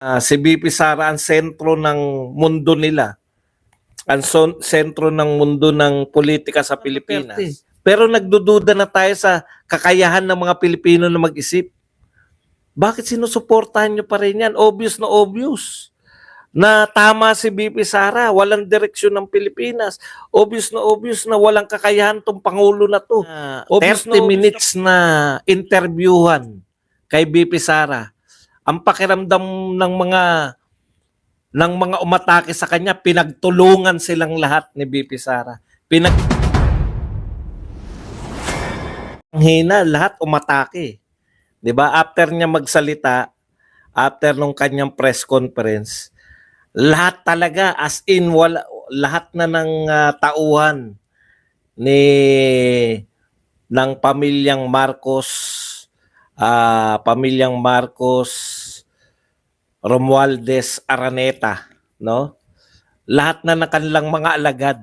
Si BP Sara ang sentro ng mundo nila. Ang sentro ng mundo ng politika sa Pilipinas. Pero nagdududa na tayo sa kakayahan ng mga Pilipino na mag-isip. Bakit sinusuportahan nyo pa rin yan? Obvious na obvious. Na tama si BP Sara, walang direksyon ng Pilipinas. Obvious na walang kakayahan tong Pangulo na to. 30 minutes na interviewhan kay BP Sara. Ang pakiramdam ng mga umatake sa kanya, pinagtulungan silang lahat ni BP Sara. Hina, lahat umatake. 'Di ba? After niya magsalita, after nung kanyang press conference, lahat talaga as in lahat na ng tauhan ng pamilyang Marcos, Romualdez Araneta, no? Lahat na ng kanilang mga alagad.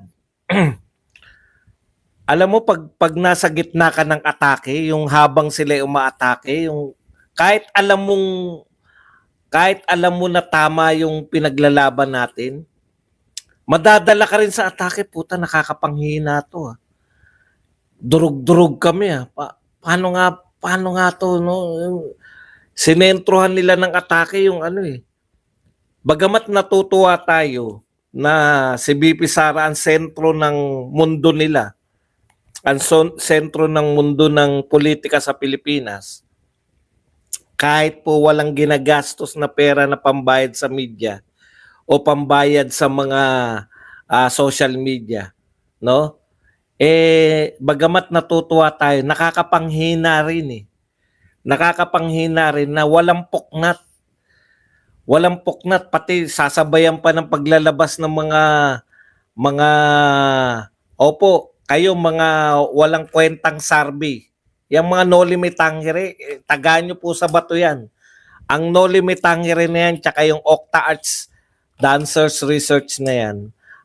Alam mo, pag nasa gitna ka ng atake, yung habang sila umaatake, yung kahit alam mo na tama yung pinaglalaban natin, madadala ka rin sa atake. Puta, nakakapanghina to. Durug-durug kami. Paano nga to, no? Sinentrohan nila ng atake yung Bagamat natutuwa tayo na si BP Sara ang sentro ng mundo nila, ang sentro ng mundo ng politika sa Pilipinas, kahit po walang ginagastos na pera na pambayad sa media o pambayad sa mga social media, no? Bagamat natutuwa tayo, nakakapanghina rin Nakakapanghina rin na walang puknat. Walang puknat, pati sasabayan pa ng paglalabas ng kayo mga walang kwentang survey. Yung mga Noli Me Tangere, tagaan nyo po sa bato yan. Ang Noli Me Tangere na yan, tsaka yung Octa Arts Dancers Research na yan,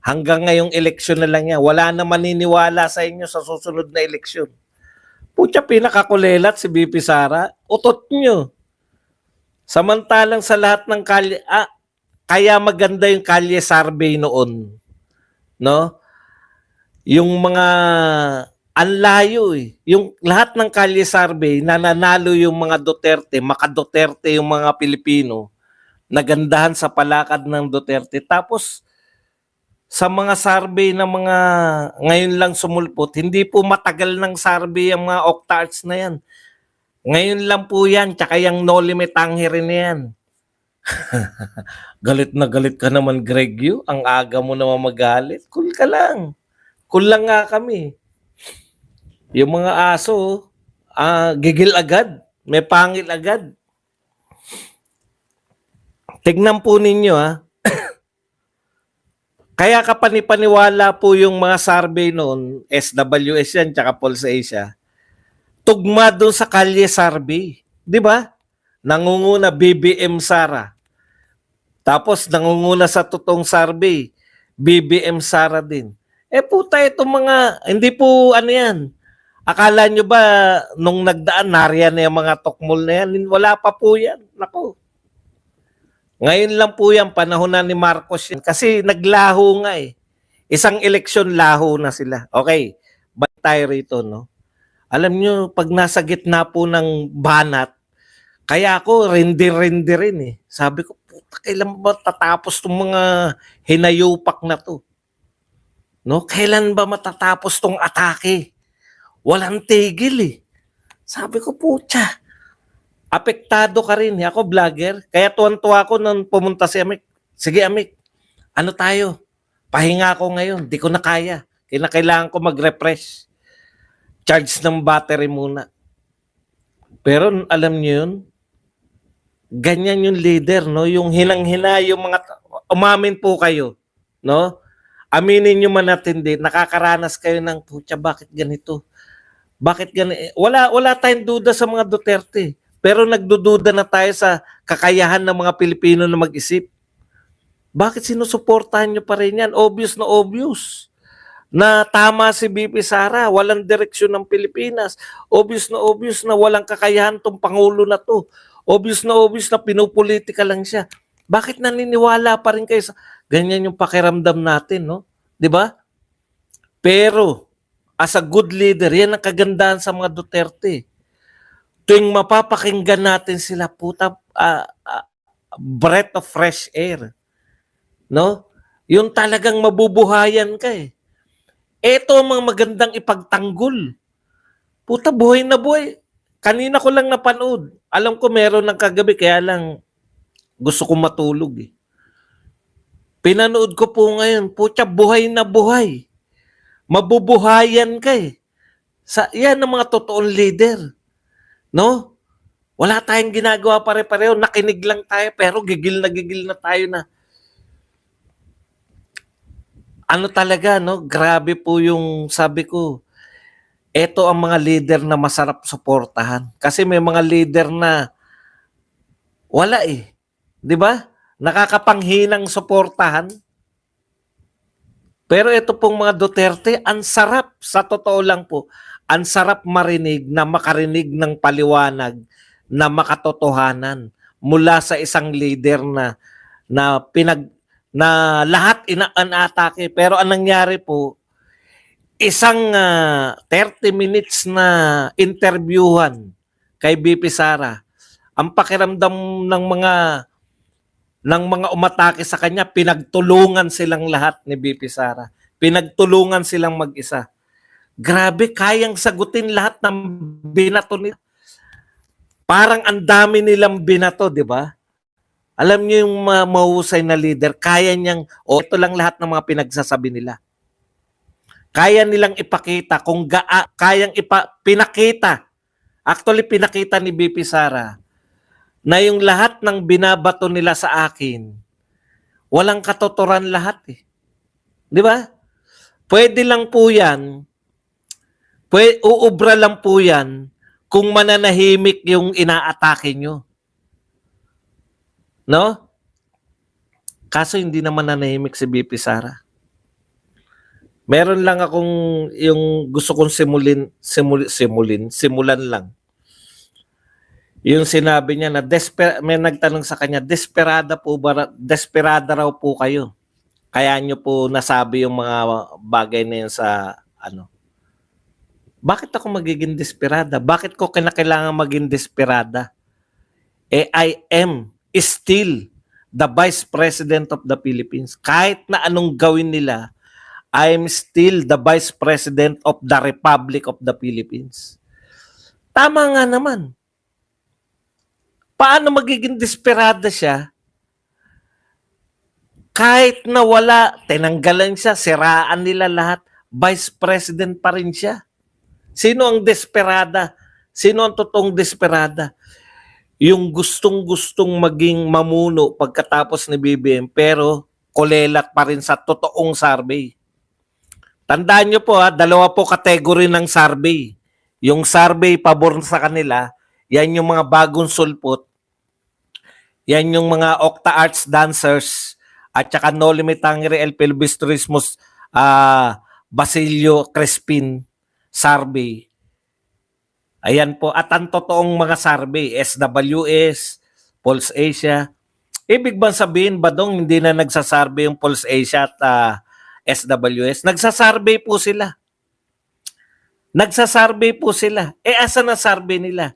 hanggang ngayong eleksyon na lang yan. Wala na maniniwala sa inyo sa susunod na eleksyon. Pucha, pinakakulelat si BP Sara. Utot nyo. Samantalang sa lahat ng kalye, kaya maganda yung kalye survey noon. No? Yung mga anlayo Yung lahat ng kalye survey, nananalo yung mga Duterte, maka-Duterte yung mga Pilipino, nagandahan sa palakad ng Duterte. Tapos, sa mga survey na mga ngayon lang sumulpot, hindi po matagal ng survey ang mga Octarts na yan. Ngayon lang po yan, tsaka yung Noli Me Tangere na yan. Galit na galit ka naman, Greg Yu. Ang aga mo naman magalit. Cool ka lang. Cool lang nga kami. Yung mga aso, gigil agad. May pangil agad. Tignan po ninyo Kaya kapanipaniwala po yung mga survey noon, SWS yan, tsaka Pulse Asia, tugma doon sa kalye survey. Di ba? Nangunguna BBM Sara. Tapos nangunguna sa totoong survey, BBM Sara din. Puta, itong mga, hindi po yan. Akala nyo ba nung nagdaan, nariyan na yung mga tokmol na yan? Wala pa po yan. Naku. Ngayon lang po yan, panahon na ni Marcos yan. Kasi naglaho nga Isang eleksyon laho na sila. Okay, balik tayo rito, no? Alam nyo, pag nasa gitna po ng banat, kaya ako rindi rin Sabi ko, puta, kailan ba tatapos itong mga hinayupak na to? No? Kailan ba matatapos tong atake? Walang tigil Sabi ko, pucha, apektado ka rin. Ako, vlogger. Kaya tuwan-tuwa ako nung pumunta si Amik. Sige, Amik, ano tayo? Pahinga ako ngayon. Di ko na kaya. Kailangan ko mag-refresh. Charge ng battery muna. Pero alam niyo yun, ganyan yung leader, no? Yung hinang-hina, yung mga, umamin po kayo, no? Aminin nyo man natin din, nakakaranas kayo ng, putya, bakit ganito? Bakit ganito? Wala tayong duda sa mga Duterte. Pero nagdududa na tayo sa kakayahan ng mga Pilipino na mag-isip. Bakit sinusuportahan nyo pa rin yan? Obvious na obvious. Na tama si BP Sara, walang direksyon ng Pilipinas. Obvious na walang kakayahan tong Pangulo na to. Obvious na pinupolitika lang siya. Bakit naniniwala pa rin kayo sa ganyan yung pakiramdam natin, no? 'Di ba? Pero as a good leader, yan ang kagandahan sa mga Duterte. Tuwing mapapakinggan natin sila, puta, breath of fresh air. No? Yung talagang mabubuhayan ka eh. Ito ang mga magandang ipagtanggol. Puta, buhay na buhay. Kanina ko lang napanood. Alam ko meron ng kagabi, kaya lang gusto kong matulog eh. Pinanood ko po ngayon, puta, buhay na buhay. Mabubuhayan ka eh. Yan ang mga totoong leader. No? Wala tayong ginagawa pare-pareho. Nakinig lang tayo pero gigil na tayo na. Ano talaga, no? Grabe po yung sabi ko. Ito ang mga leader na masarap suportahan. Kasi may mga leader na wala eh. 'Di ba? Nakakapanghinang suportahan. Pero ito pong mga Duterte, ang sarap, sa totoo lang po, ang sarap marinig na makarinig ng paliwanag na makatotohanan mula sa isang leader na lahat inaatake. Pero ang nangyari po, isang 30 minutes na interviewhan kay BP Sara, ang pakiramdam ng mga umatake sa kanya, pinagtulungan silang lahat ni BP Sara. Pinagtulungan silang mag-isa. Grabe, kayang sagutin lahat ng binato nila. Parang ang dami nilang binato, di ba? Alam niyo yung mahusay na leader, kaya niyang, ito lang lahat ng mga pinagsasabi nila. Kaya nilang ipakita kung pinakita. Actually, pinakita ni BP Sara na yung lahat ng binabato nila sa akin, walang katotoran lahat eh. Di ba? Pwede lang po yan, uubra lang po yan kung mananahimik yung inaatake nyo. No? Kaso hindi naman nanahimik si BP Sara. Meron lang akong yung gusto kong simulan lang. Yung sinabi niya na may nagtanong sa kanya, desperada raw po kayo. Kaya nyo po nasabi yung mga bagay na yun sa ano. Bakit ako magiging desperada? Bakit ko kinakailangan maging desperada? I am still the Vice President of the Philippines. Kahit na anong gawin nila, I am still the Vice President of the Republic of the Philippines. Tama nga naman. Paano magiging desperada siya? Kahit na wala, tinanggalan siya, siraan nila lahat, Vice President pa rin siya. Sino ang desperada? Sino ang totoong desperada? Yung gustong-gustong maging mamuno pagkatapos ni BBM pero kulelat pa rin sa totoong survey. Tandaan nyo po dalawa po kategory ng survey. Yung survey pabor sa kanila, yan yung mga bagong sulpot. Yan yung mga Octa Arts dancers at saka No Limit Tangere El Pelvis Turismos Basilio Crespin survey. Ayan po. At ang totoong mga survey, SWS, Pulse Asia. Ibig bang sabihin ba dong hindi na nagsasurvey yung Pulse Asia at SWS? Nagsasurvey po sila. Nagsasurvey po sila. Asa na survey nila?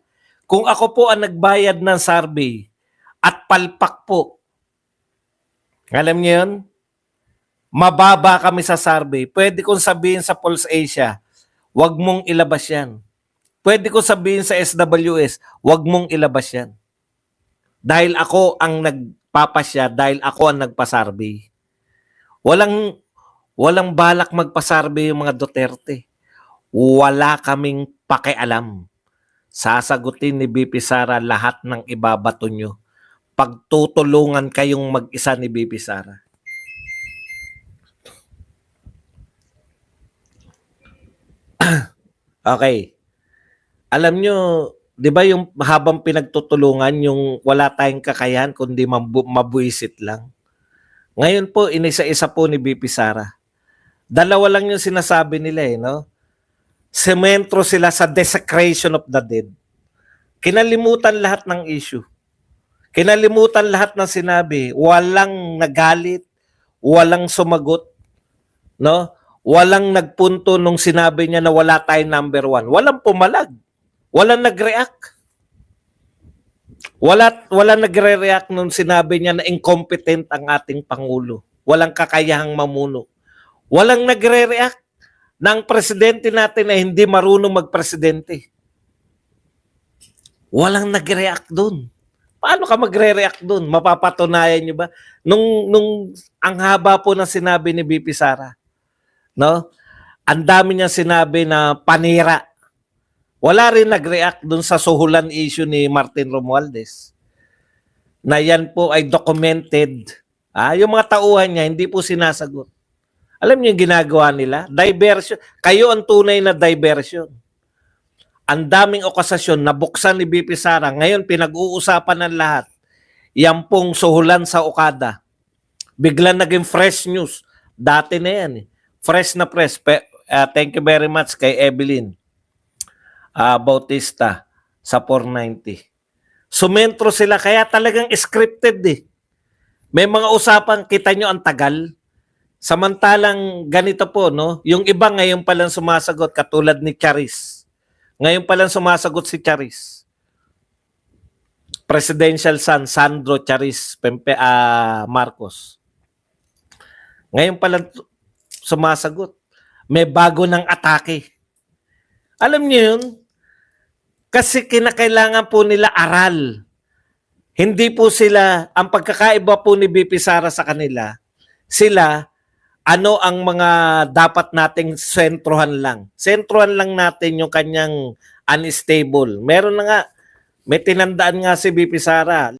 Kung ako po ang nagbayad ng survey at palpak po, alam niyo yun? Mababa kami sa survey. Pwede kong sabihin sa Pulse Asia, wag mong ilabas yan. Pwede ko sabihin sa SWS, wag mong ilabas yan. Dahil ako ang nagpapasya, dahil ako ang nagpa-survey. Walang balak magpa-survey yung mga Duterte. Wala kaming pakialam. Sasagutin ni BP Sara lahat ng ibabato nyo. Pagtutulungan kayong mag-isa ni BP Sara. Okay. Alam nyo, di ba yung habang pinagtutulungan, yung wala tayong kakayahan kundi mabuisit lang. Ngayon po, inisa-isa po ni BP Sara. Dalawa lang yung sinasabi nila no? Sementro sila sa desecration of the dead. Kinalimutan lahat ng issue. Kinalimutan lahat ng sinabi. Walang nagalit, walang sumagot, no? Walang nagpunto nung sinabi niya na wala tayong number one. Walang pumalag. Walang nag-react. Wala nagre-react nung sinabi niya na incompetent ang ating Pangulo. Walang kakayahang mamuno. Walang nagre-react ng presidente natin na hindi marunong magpresidente. Walang nagre-react doon. Paano ka magre-react doon? Mapapatunayan niyo ba? Nung ang haba po ng sinabi ni BP Sara, no? Ang dami niya sinabi na panira. Wala rin nag-react doon sa suhulan issue ni Martin Romualdez. Na yan po ay documented. Yung mga tauhan niya, hindi po sinasagot. Alam niyo yung ginagawa nila? Diversion. Kayo ang tunay na diversion. Ang daming okasasyon na buksan ni BP Sara. Ngayon, pinag-uusapan ng lahat. Yan pong suhulan sa Okada. Biglang naging fresh news. Dati na yan. Fresh na fresh. Thank you very much kay Evelyn Bautista sa 490. Sumentro sila. Kaya talagang scripted eh. May mga usapan, kita nyo ang tagal. Samantalang ganito po, no? Yung iba ngayon palang sumasagot katulad ni Charis. Ngayon palang sumasagot si Charis. Presidential son, Sandro Charis Marcos. Ngayon palang sumasagot. May bago ng atake. Alam niyo yun? Kasi kinakailangan po nila aral. Hindi po sila, ang pagkakaiba po ni BP Sara sa kanila, sila, ano ang mga dapat nating sentrohan lang. Sentrohan lang natin yung kanyang unstable. Meron na nga, may tinandaan nga si BP Sara.